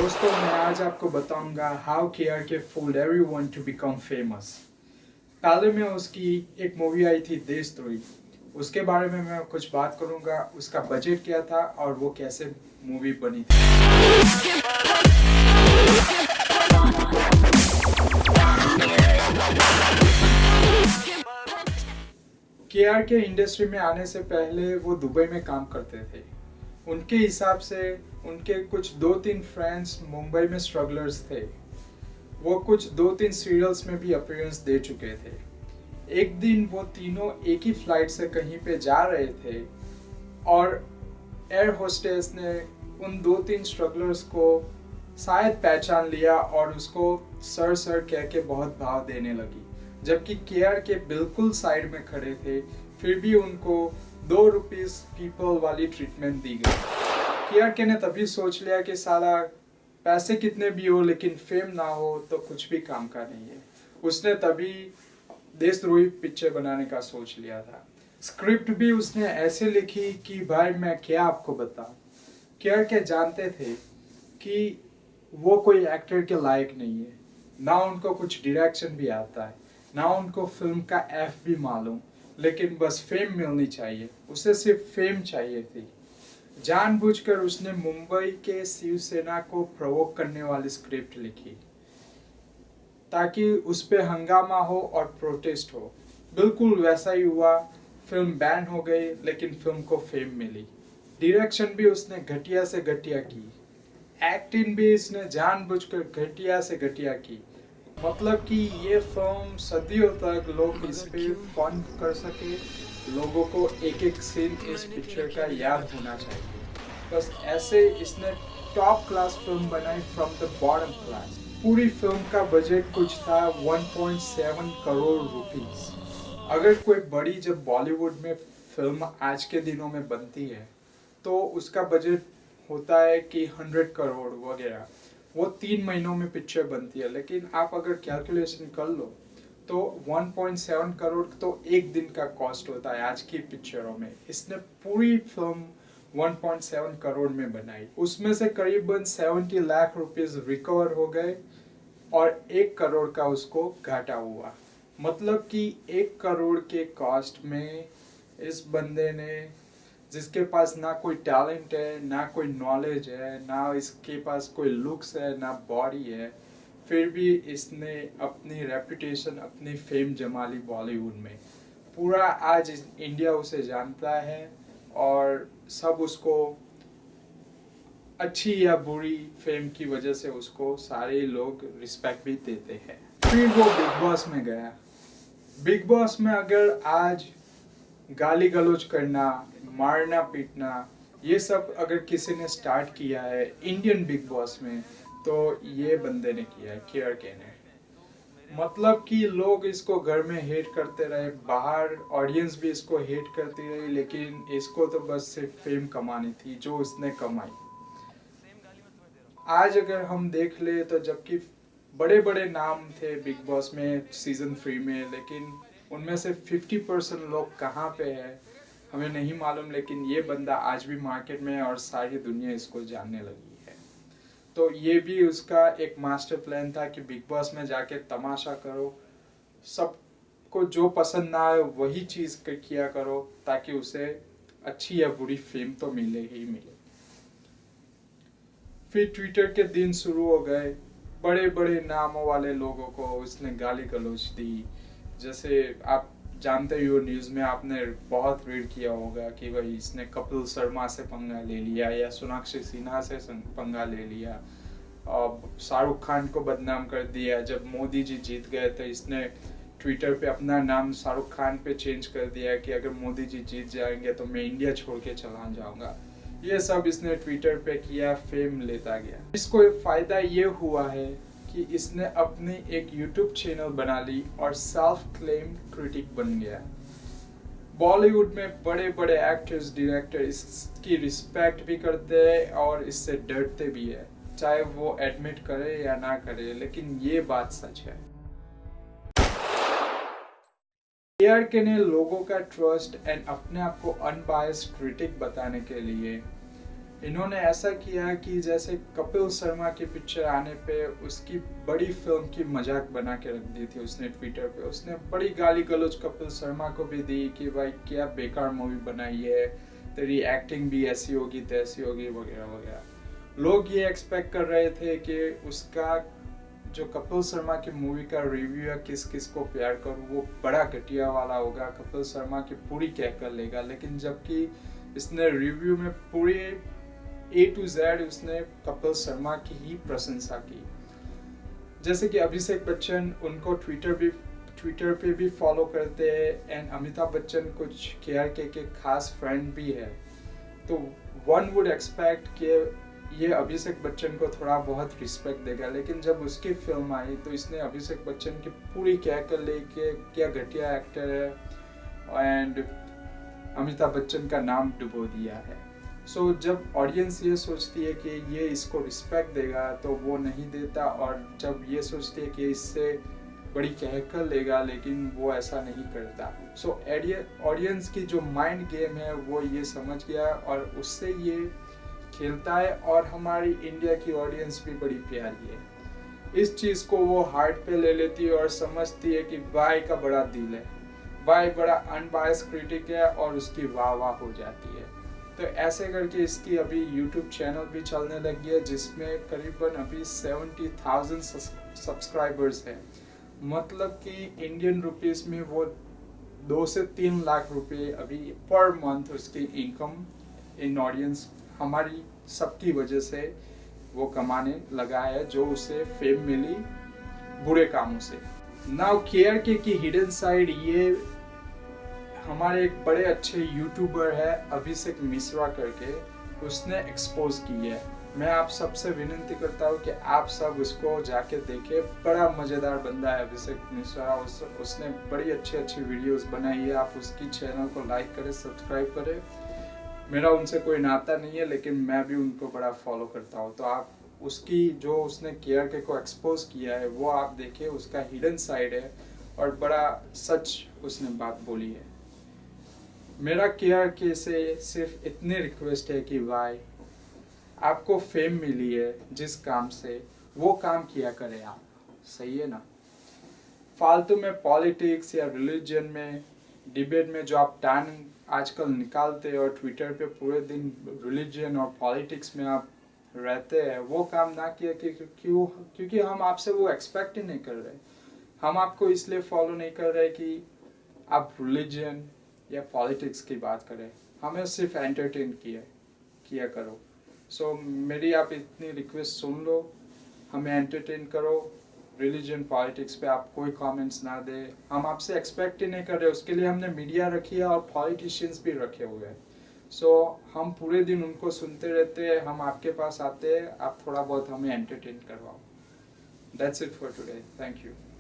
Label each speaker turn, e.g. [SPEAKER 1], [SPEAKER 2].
[SPEAKER 1] दोस्तों मैं आज आपको बताऊंगा हाउ के fooled everyone to become famous. पहले में उसकी एक मूवी आई थी देशद्रोही, उसके बारे में मैं कुछ बात करूंगा। उसका बजट क्या था और वो कैसे मूवी बनी थी। के इंडस्ट्री में आने से पहले वो दुबई में काम करते थे। उनके हिसाब से उनके कुछ दो तीन फ्रेंड्स मुंबई में स्ट्रगलर्स थे। वो कुछ दो तीन सीरियल्स में भी अपीयरेंस दे चुके थे। एक दिन वो तीनों एक ही फ्लाइट से कहीं पे जा रहे थे और एयर होस्टेस ने उन दो तीन स्ट्रगलर्स को शायद पहचान लिया और उसको सर सर कह के बहुत भाव देने लगी, जबकि के बिल्कुल साइड में खड़े थे। फिर भी उनको ₹2 पीपल वाली ट्रीटमेंट दी गई। के ने तभी सोच लिया कि साला पैसे कितने भी हो लेकिन फेम ना हो तो कुछ भी काम का नहीं है। उसने तभी देशद्रोही पिक्चर बनाने का सोच लिया था। स्क्रिप्ट भी उसने ऐसे लिखी कि भाई मैं क्या आपको बताऊं। के जानते थे कि वो कोई एक्टर के लायक नहीं है, ना उनको कुछ डायरेक्शन भी आता है, ना उनको फिल्म का एफ भी मालूम, लेकिन बस फेम मिलनी चाहिए। उसे सिर्फ फेम चाहिए थी। जानबूझकर उसने मुंबई के शिवसेना को प्रोवोक करने वाली स्क्रिप्ट लिखी ताकि उस पे हंगामा हो और प्रोटेस्ट हो। बिल्कुल वैसा ही हुआ। फिल्म बैन हो गई लेकिन फिल्म को फेम मिली। डायरेक्शन भी उसने घटिया से घटिया की, एक्टिंग भी इसने जानबूझकर घटिया से घटिया की। मतलब कि ये फिल्म सदियों तक लोग इस पे फन कर सके, लोगों को एक एक सीन इस पिक्चर का याद होना चाहिए। बस ऐसे इसने टॉप क्लास फिल्म बनाई फ्रॉम द बॉटम क्लास। पूरी फिल्म का बजट कुछ था 1.7 करोड़ रुपीस। अगर कोई बड़ी जब बॉलीवुड में फिल्म आज के दिनों में बनती है तो उसका बजट होता है कि 100 करोड़ वगैरह। वो 3 महीनों में पिक्चर बनती है, लेकिन आप अगर कैलकुलेशन कर लो तो 1.7 करोड़ तो एक दिन का कॉस्ट होता है आज की पिक्चरों में। इसने पूरी फिल्म 1.7 करोड़ में बनाई। उसमें से करीबन 70 लाख रुपीस रिकवर हो गए और 1 करोड़ का उसको घाटा हुआ। मतलब कि 1 करोड़ के कॉस्ट में इस बंदे ने, जिसके पास ना कोई टैलेंट है, ना कोई नॉलेज है, ना इसके पास कोई लुक्स है, ना बॉडी है, फिर भी इसने अपनी रेपुटेशन, अपनी फेम जमा ली बॉलीवुड में। पूरा आज इंडिया उसे जानता है और सब उसको अच्छी या बुरी फेम की वजह से उसको सारे लोग रिस्पेक्ट भी देते हैं। फिर वो बिग बॉस में गया। बिग बॉस में अगर आज गाली गलौज करना, मारना पीटना, ये सब अगर किसी ने स्टार्ट किया है इंडियन बिग बॉस में तो ये बंदे ने किया है, के ने। मतलब कि लोग इसको घर में हेट करते रहे, बाहर ऑडियंस भी इसको हेट करती रही, लेकिन इसको तो बस सिर्फ फेम कमानी थी जो इसने कमाई। आज अगर हम देख ले तो जबकि बड़े बड़े नाम थे बिग बॉस में सीजन 3 में, लेकिन उनमें से 50% लोग कहाँ पे है हमें नहीं मालूम, लेकिन ये बंदा आज भी मार्केट में है और सारी दुनिया इसको जानने लगी है। तो ये भी उसका एक मास्टर प्लान था कि बिग बॉस में जाके तमाशा करो, सबको जो पसंद ना आए वही चीज़ किया करो ताकि उसे अच्छी या बुरी फेम तो मिले ही मिले। फिर ट्विटर के दिन शुरू हो गए। बड़े बड़े नामों वाले लोगों को उसने गाली गलौज दी। जैसे आप जानते ही हो, न्यूज़ में आपने बहुत रीड किया होगा कि भाई इसने कपिल शर्मा से पंगा ले लिया या सोनाक्षी सिन्हा से पंगा ले लिया और शाहरुख खान को बदनाम कर दिया। जब मोदी जी जीत गए तो इसने ट्विटर पे अपना नाम शाहरुख खान पे चेंज कर दिया कि अगर मोदी जी जीत जाएंगे तो मैं इंडिया छोड़ के चला जाऊंगा। ये सब इसने ट्विटर पे किया, फेम लेता गया। इसको फायदा ये हुआ है कि इसने अपनी एक यूट्यूब चैनल बना ली और सेल्फ क्लेम क्रिटिक बन गया। बॉलीवुड में बड़े बड़े एक्टर्स, डायरेक्टर इसकी रिस्पेक्ट भी करते हैं और इससे डरते भी है, चाहे वो एडमिट करे या ना करे, लेकिन ये बात सच है। के ने लोगों का ट्रस्ट एंड अपने आप को अनबायस्ड क्रिटिक बताने के लिए इन्होंने ऐसा किया कि जैसे कपिल शर्मा की पिक्चर आने पे उसकी बड़ी फिल्म की मजाक बना के रख दी थी उसने ट्विटर पे। उसने बड़ी गाली गलौज कपिल शर्मा को भी दी कि भाई क्या बेकार मूवी बनाई है, तेरी एक्टिंग भी ऐसी होगी तैसी होगी वगैरह वगैरह। लोग ये एक्सपेक्ट कर रहे थे कि उसका जो कपिल शर्मा की मूवी का रिव्यू है किस किस को प्यार करूं वो बड़ा घटिया वाला होगा, कपिल शर्मा की पूरी कह कर लेगा। लेकिन जबकि इसने रिव्यू में पूरी A to Z उसने कपिल शर्मा की ही प्रशंसा की। जैसे कि अभिषेक बच्चन उनको ट्विटर पे भी फॉलो करते हैं, एंड अमिताभ बच्चन कुछ KRK के खास फ्रेंड भी है। तो वन वुड एक्सपेक्ट कि ये अभिषेक बच्चन को थोड़ा बहुत रिस्पेक्ट देगा, लेकिन जब उसकी फिल्म आई तो इसने अभिषेक बच्चन की पूरी कह कर ले कि क्या घटिया एक्टर है, एंड अमिताभ बच्चन का नाम डुबो दिया है। सो जब ऑडियंस ये सोचती है कि ये इसको रिस्पेक्ट देगा तो वो नहीं देता, और जब ये सोचती है कि इससे बड़ी कहकर लेगा लेकिन वो ऐसा नहीं करता। सो ऑडियंस की जो माइंड गेम है वो ये समझ गया और उससे ये खेलता है, और हमारी इंडिया की ऑडियंस भी बड़ी प्यारी है। इस चीज़ को वो हार्ट पे ले लेती है और समझती है कि भाई का बड़ा दिल है, भाई बड़ा अनबायस क्रिटिक है, और उसकी वाह वाह हो जाती है। तो ऐसे करके इसकी अभी यूट्यूब चैनल भी चलने लगी है जिसमें करीबन अभी 70,000 सब्सक्राइबर्स हैं। मतलब कि इंडियन रुपीस में वो 2 से 3 लाख रुपए अभी पर मंथ उसकी इनकम इन ऑडियंस हमारी सबकी वजह से वो कमाने लगा है, जो उसे फेम मिली बुरे कामों से। नाउ KRK की हिडन साइड ये हमारे एक बड़े अच्छे यूट्यूबर है अभिषेक मिश्रा करके, उसने एक्सपोज की है। मैं आप सबसे विनती करता हूँ कि आप सब उसको जाके देखें, बड़ा मज़ेदार बंदा है अभिषेक मिश्रा। उसने बड़ी अच्छी अच्छी वीडियोस बनाई है। आप उसकी चैनल को लाइक करें, सब्सक्राइब करें। मेरा उनसे कोई नाता नहीं है लेकिन मैं भी उनको बड़ा फॉलो करता हूँ। तो आप उसकी जो उसने KRK को एक्सपोज किया है वो आप देखिए, उसका हिडन साइड है और बड़ा सच उसने बात बोली है। मेरा KRK से सिर्फ इतनी रिक्वेस्ट है कि भाई आपको फेम मिली है जिस काम से, वो काम किया करें आप, सही है ना। फालतू में पॉलिटिक्स या रिलीजन में डिबेट में जो आप टाइम आजकल निकालते हैं और ट्विटर पे पूरे दिन रिलीजन और पॉलिटिक्स में आप रहते हैं, वो काम ना किया कि क्योंकि हम आपसे वो एक्सपेक्ट ही नहीं कर रहे। हम आपको इसलिए फॉलो नहीं कर रहे कि आप रिलीजन या पॉलिटिक्स की बात करें, हमें सिर्फ एंटरटेन किया करो। सो मेरी आप इतनी रिक्वेस्ट सुन लो, हमें एंटरटेन करो। रिलीजन पॉलिटिक्स पे आप कोई कमेंट्स ना दे, हम आपसे एक्सपेक्ट ही नहीं कर रहे। उसके लिए हमने मीडिया रखी है और पॉलिटिशियंस भी रखे हुए हैं। सो हम पूरे दिन उनको सुनते रहते हैं, हम आपके पास आते हैं, आप थोड़ा बहुत हमें एंटरटेन करवाओ। That's it for today, thank you.